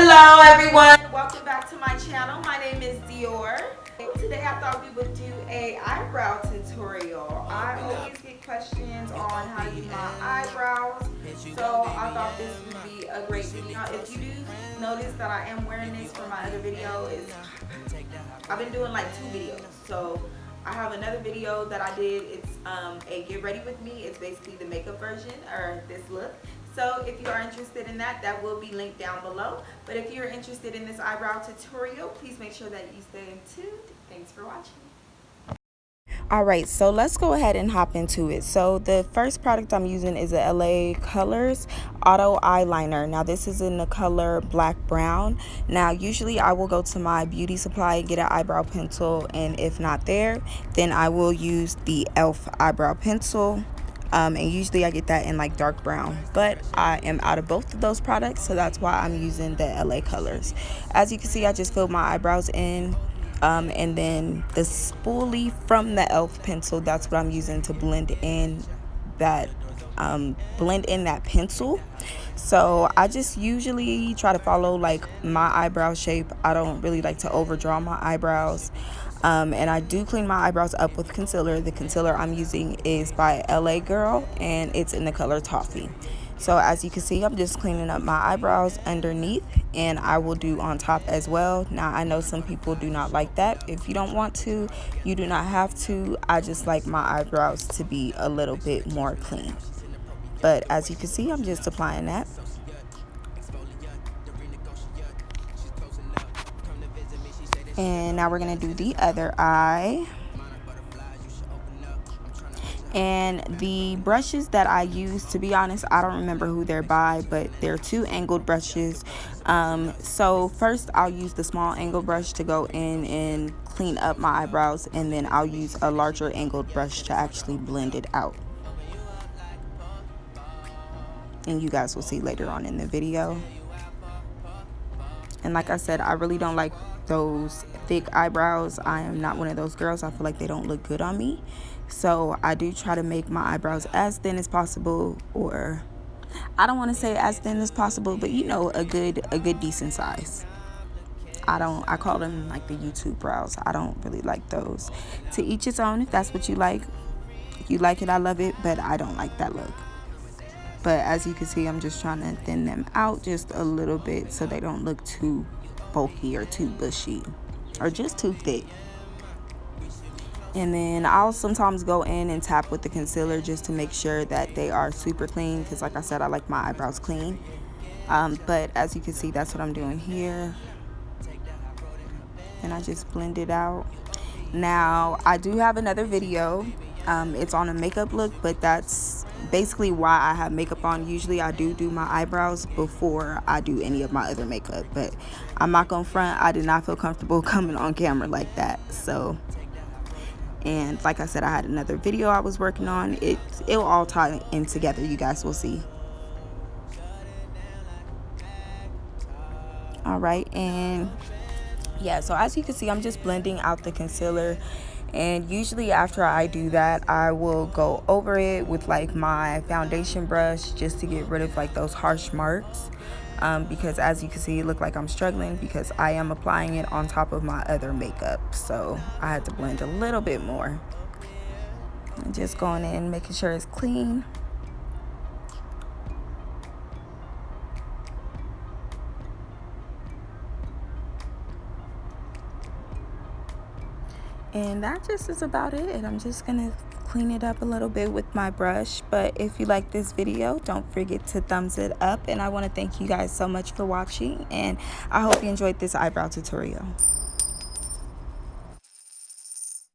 Hello everyone, welcome back to my channel. My name is Dior. Today I thought we would do a eyebrow tutorial. I always get questions on how to use my eyebrows, so I thought this would be a great video. If you do notice that I am wearing this for my other video, I've been doing like 2 videos. So I have another video that I did. It's a get ready with me. It's basically the makeup version, or this look. So if you are interested in that, that will be linked down below. But if you're interested in this eyebrow tutorial, please make sure that you stay tuned. Thanks for watching. Alright, so let's go ahead and hop into it. So the first product I'm using is a LA Colors Auto Eyeliner. Now this is in the color black brown. Now usually I will go to my beauty supply and get an eyebrow pencil, and if not there, then I will use the e.l.f. eyebrow pencil. And usually I get that in like dark brown, but I am out of both of those products, so that's why I'm using the LA Colors. As you can see, I just filled my eyebrows in, and then the spoolie from the e.l.f. pencil, that's what I'm using to blend in that pencil. So I just usually try to follow like my eyebrow shape. I don't really like to overdraw my eyebrows. And I do clean my eyebrows up with concealer. The concealer I'm using is by LA Girl, and it's in the color Toffee. So as you can see, I'm just cleaning up my eyebrows underneath, and I will do on top as well. Now I know some people do not like that. If you don't want to, you do not have to. I just like my eyebrows to be a little bit more clean. But as you can see, I'm just applying that. And now we're going to do the other eye. And the brushes that I use, to be honest, I don't remember who they're by, but they're 2 angled brushes. So first I'll use the small angle brush to go in and clean up my eyebrows, and then I'll use a larger angled brush to actually blend it out. And you guys will see later on in the video. And like I said, I really don't like those thick eyebrows. I am not one of those girls. I feel like they don't look good on me. So I do try to make my eyebrows as thin as possible, or I don't want to say as thin as possible, but you know, a good decent size. I call them like the YouTube brows. I don't really like those. To each its own. If that's what you like. If you like it, I love it, but I don't like that look. But as you can see, I'm just trying to thin them out just a little bit so they don't look too bulky or too bushy or just too thick. And then I'll sometimes go in and tap with the concealer just to make sure that they are super clean, because like I said, I like my eyebrows clean. But as you can see, that's what I'm doing here. And I just blend it out. Now I do have another video. It's on a makeup look, but that's basically why I have makeup on. Usually I do my eyebrows before I do any of my other makeup, but I'm not gonna front, I did not feel comfortable coming on camera like that. So, and like I said, I had another video I was working on. It'll all tie in together, you guys will see. All right, and yeah, so as you can see, I'm just blending out the concealer. And usually after I do that, I will go over it with like my foundation brush just to get rid of like those harsh marks, because as you can see, it look like I'm struggling because I am applying it on top of my other makeup. So I had to blend a little bit more. And just going in, making sure it's clean. And that just is about it. And I'm just gonna clean it up a little bit with my brush. But if you like this video, don't forget to thumbs it up. And I want to thank you guys so much for watching, and I hope you enjoyed this eyebrow tutorial.